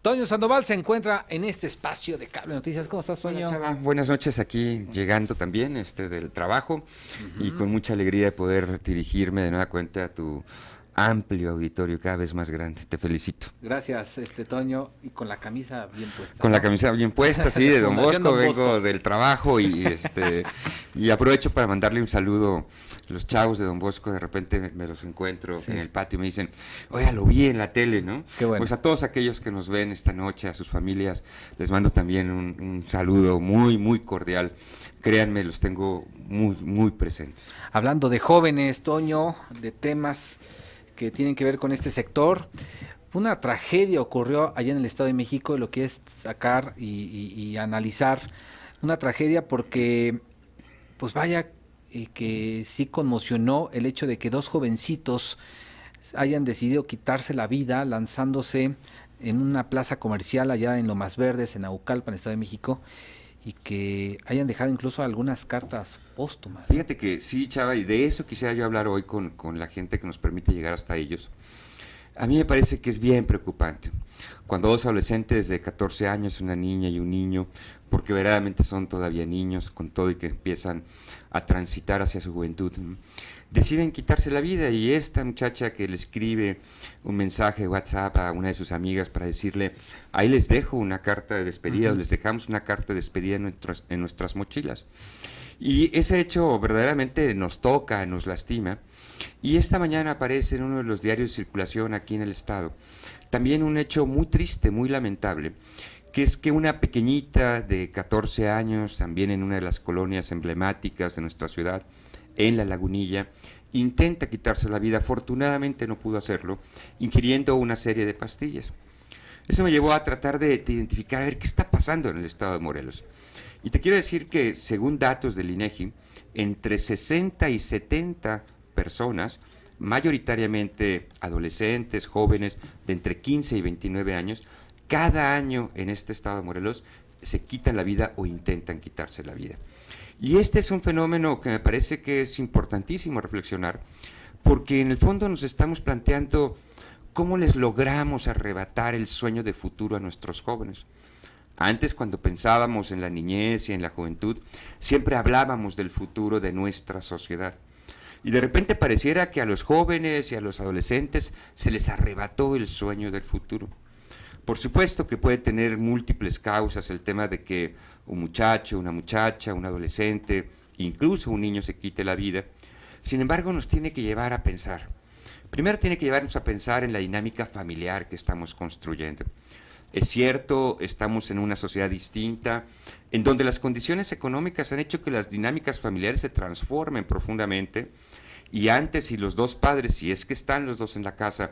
Toño Sandoval se encuentra en este espacio de Cable Noticias. ¿Cómo estás, Toño? Hola, Chava. Buenas noches, aquí llegando también del trabajo y con mucha alegría de poder dirigirme de nueva cuenta a tu amplio auditorio, cada vez más grande. Te felicito. Gracias, Toño, y con la camisa bien puesta, Con la ¿no? camisa bien puesta, sí, de Don Fundación Bosco, Don vengo Bosco. del trabajo y aprovecho para mandarle un saludo. Los chavos de Don Bosco de repente me los encuentro Sí. en el patio y me dicen, oiga, lo vi en la tele, ¿no? Qué bueno. Pues a todos aquellos que nos ven esta noche, a sus familias, les mando también un saludo muy, muy cordial. Créanme, los tengo muy, muy presentes. Hablando de jóvenes, Toño, de temas que tienen que ver con este sector, una tragedia ocurrió allá en el Estado de México, lo que es sacar y analizar una tragedia porque, pues vaya, que sí conmocionó el hecho de que dos jovencitos hayan decidido quitarse la vida lanzándose en una plaza comercial allá en Lomas Verdes, en Naucalpan, Estado de México, y que hayan dejado incluso algunas cartas póstumas, ¿no? Fíjate que sí, Chava, y de eso quisiera yo hablar hoy con la gente que nos permite llegar hasta ellos. A mí me parece que es bien preocupante cuando dos adolescentes de 14 años, una niña y un niño, porque verdaderamente son todavía niños, con todo y que empiezan a transitar hacia su juventud, deciden quitarse la vida. Y esta muchacha que le escribe un mensaje de WhatsApp a una de sus amigas para decirle, ahí les dejo una carta de despedida, o les dejamos una carta de despedida en nuestras mochilas. Y ese hecho verdaderamente nos toca, nos lastima. Y esta mañana aparece en uno de los diarios de circulación aquí en el estado también un hecho muy triste, muy lamentable, que es que una pequeñita de 14 años, también en una de las colonias emblemáticas de nuestra ciudad, en La Lagunilla, intenta quitarse la vida. Afortunadamente no pudo hacerlo, ingiriendo una serie de pastillas. Eso me llevó a tratar de identificar, a ver qué está pasando en el estado de Morelos. Y te quiero decir que, según datos del INEGI, entre 60 y 70 personas, mayoritariamente adolescentes, jóvenes de entre 15 y 29 años, cada año en este estado de Morelos se quitan la vida o intentan quitarse la vida. Y este es un fenómeno que me parece que es importantísimo reflexionar, porque en el fondo nos estamos planteando cómo les logramos arrebatar el sueño de futuro a nuestros jóvenes. Antes, cuando pensábamos en la niñez y en la juventud, siempre hablábamos del futuro de nuestra sociedad. Y de repente pareciera que a los jóvenes y a los adolescentes se les arrebató el sueño del futuro. Por supuesto que puede tener múltiples causas el tema de que un muchacho, una muchacha, un adolescente, incluso un niño se quite la vida. Sin embargo, nos tiene que llevar a pensar. Primero tiene que llevarnos a pensar en la dinámica familiar que estamos construyendo. Es cierto, estamos en una sociedad distinta, en donde las condiciones económicas han hecho que las dinámicas familiares se transformen profundamente, y antes, si los dos padres, si es que están los dos en la casa,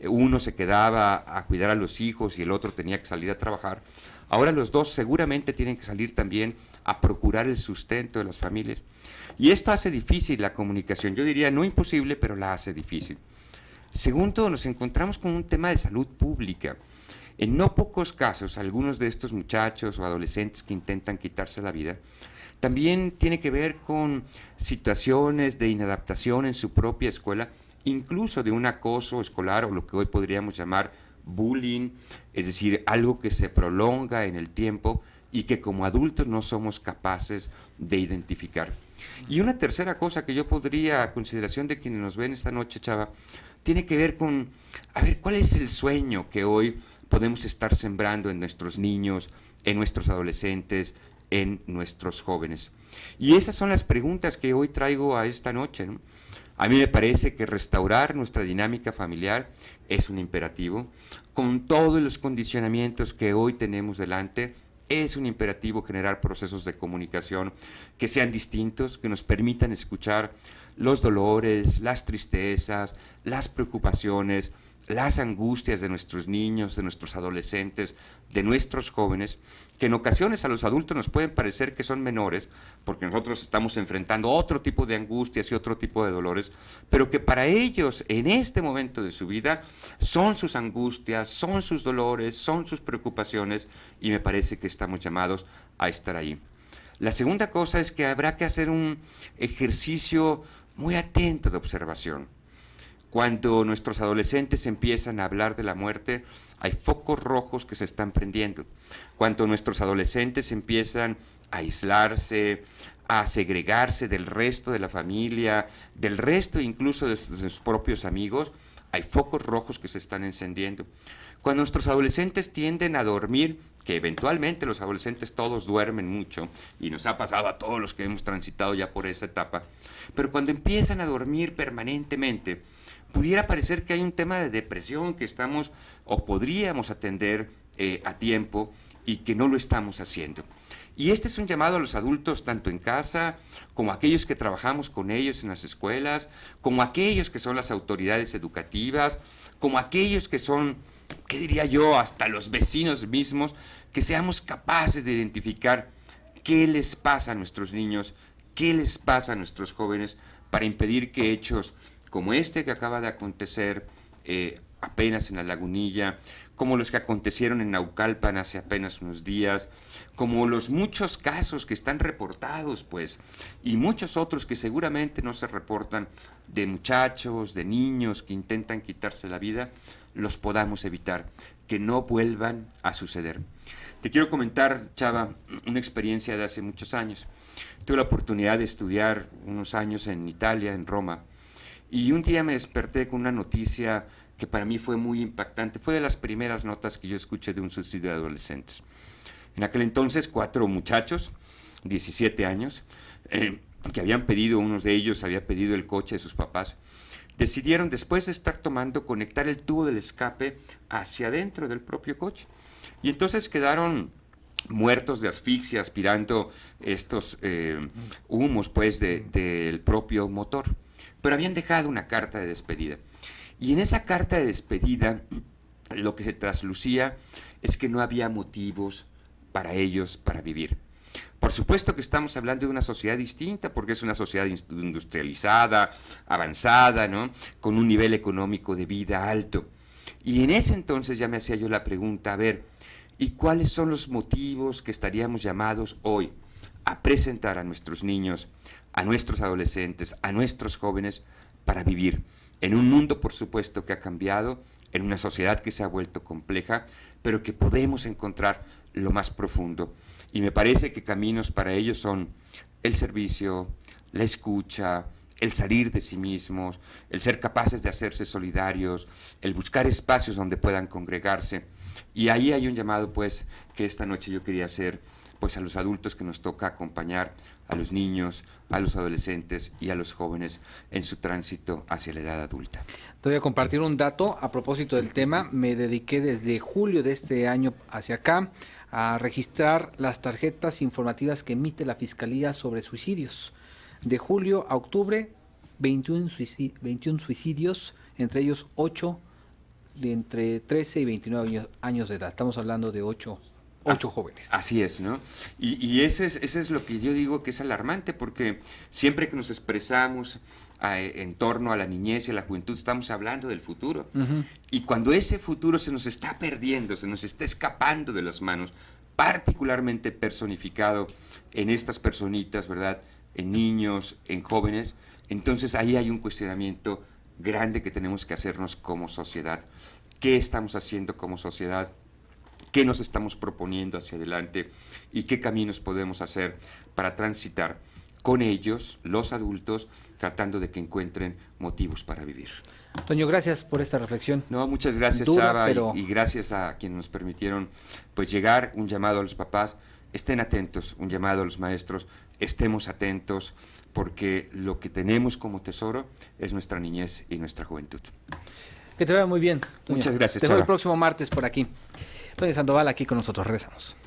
uno se quedaba a cuidar a los hijos y el otro tenía que salir a trabajar, ahora los dos seguramente tienen que salir también a procurar el sustento de las familias. Y esto hace difícil la comunicación, yo diría no imposible, pero la hace difícil. Segundo, nos encontramos con un tema de salud pública. En no pocos casos, algunos de estos muchachos o adolescentes que intentan quitarse la vida, también tiene que ver con situaciones de inadaptación en su propia escuela, incluso de un acoso escolar o lo que hoy podríamos llamar bullying, es decir, algo que se prolonga en el tiempo y que como adultos no somos capaces de identificar. Y una tercera cosa que yo podría, a consideración de quienes nos ven esta noche, Chava, tiene que ver con, a ver, ¿cuál es el sueño que hoy podemos estar sembrando en nuestros niños, en nuestros adolescentes, en nuestros jóvenes? Y esas son las preguntas que hoy traigo a esta noche, ¿no? A mí me parece que restaurar nuestra dinámica familiar es un imperativo. Con todos los condicionamientos que hoy tenemos delante, es un imperativo generar procesos de comunicación que sean distintos, que nos permitan escuchar los dolores, las tristezas, las preocupaciones, las angustias de nuestros niños, de nuestros adolescentes, de nuestros jóvenes, que en ocasiones a los adultos nos pueden parecer que son menores, porque nosotros estamos enfrentando otro tipo de angustias y otro tipo de dolores, pero que para ellos, en este momento de su vida, son sus angustias, son sus dolores, son sus preocupaciones, y me parece que estamos llamados a estar ahí. La segunda cosa es que habrá que hacer un ejercicio muy atento de observación. Cuando nuestros adolescentes empiezan a hablar de la muerte, hay focos rojos que se están prendiendo. Cuando nuestros adolescentes empiezan a aislarse, a segregarse del resto de la familia, del resto incluso de sus propios amigos, hay focos rojos que se están encendiendo. Cuando nuestros adolescentes tienden a dormir, que eventualmente los adolescentes todos duermen mucho, y nos ha pasado a todos los que hemos transitado ya por esa etapa, pero cuando empiezan a dormir permanentemente, pudiera parecer que hay un tema de depresión que estamos o podríamos atender a tiempo y que no lo estamos haciendo. Y este es un llamado a los adultos, tanto en casa, como a aquellos que trabajamos con ellos en las escuelas, como a aquellos que son las autoridades educativas, como a aquellos que son, ¿qué diría yo?, hasta los vecinos mismos, que seamos capaces de identificar qué les pasa a nuestros niños, qué les pasa a nuestros jóvenes, para impedir que hechos como este que acaba de acontecer apenas en La Lagunilla, como los que acontecieron en Naucalpan hace apenas unos días, como los muchos casos que están reportados, pues, y muchos otros que seguramente no se reportan, de muchachos, de niños que intentan quitarse la vida, los podamos evitar, que no vuelvan a suceder. Te quiero comentar, Chava, una experiencia de hace muchos años. Tuve la oportunidad de estudiar unos años en Italia, en Roma, y un día me desperté con una noticia que para mí fue muy impactante. Fue de las primeras notas que yo escuché de un suicidio de adolescentes. En aquel entonces, 4 muchachos, 17 años, que habían pedido, unos de ellos había pedido el coche de sus papás, decidieron, después de estar tomando, conectar el tubo del escape hacia adentro del propio coche. Y entonces quedaron muertos de asfixia, aspirando estos humos, pues, del propio motor. Pero habían dejado una carta de despedida. Y en esa carta de despedida, lo que se traslucía es que no había motivos para ellos para vivir. Por supuesto que estamos hablando de una sociedad distinta, porque es una sociedad industrializada, avanzada, ¿no?, con un nivel económico de vida alto. Y en ese entonces ya me hacía yo la pregunta, a ver, ¿y cuáles son los motivos que estaríamos llamados hoy a presentar a nuestros niños, a nuestros adolescentes, a nuestros jóvenes para vivir? En un mundo, por supuesto, que ha cambiado, en una sociedad que se ha vuelto compleja, pero que podemos encontrar lo más profundo. Y me parece que caminos para ellos son el servicio, la escucha, el salir de sí mismos, el ser capaces de hacerse solidarios, el buscar espacios donde puedan congregarse. Y ahí hay un llamado, pues, que esta noche yo quería hacer, pues, a los adultos que nos toca acompañar, a los niños, a los adolescentes y a los jóvenes en su tránsito hacia la edad adulta. Te voy a compartir un dato a propósito del tema. Me dediqué desde julio de este año hacia acá a registrar las tarjetas informativas que emite la Fiscalía sobre suicidios. De julio a octubre, 21 suicidios, entre ellos 8 de entre 13 y 29 años de edad. Estamos hablando de 8 jóvenes. Así es, ¿no? Y ese es lo que yo digo que es alarmante, porque siempre que nos expresamos en torno a la niñez y a la juventud, estamos hablando del futuro. Uh-huh. Y cuando ese futuro se nos está perdiendo, se nos está escapando de las manos, particularmente personificado en estas personitas, ¿verdad?, en niños, en jóvenes, entonces ahí hay un cuestionamiento grande que tenemos que hacernos como sociedad. ¿Qué estamos haciendo como sociedad? ¿Qué nos estamos proponiendo hacia adelante? ¿Y qué caminos podemos hacer para transitar con ellos, los adultos, tratando de que encuentren motivos para vivir? Toño, gracias por esta reflexión. No, muchas gracias, dura, Chava, pero... y gracias a quienes nos permitieron, pues, llegar. Un llamado a los papás, estén atentos, un llamado a los maestros, estemos atentos, porque lo que tenemos como tesoro es nuestra niñez y nuestra juventud. Que te vaya muy bien, Toño. Muchas gracias, Te Chava. veo el próximo martes por aquí. Toño Sandoval aquí con nosotros, regresamos.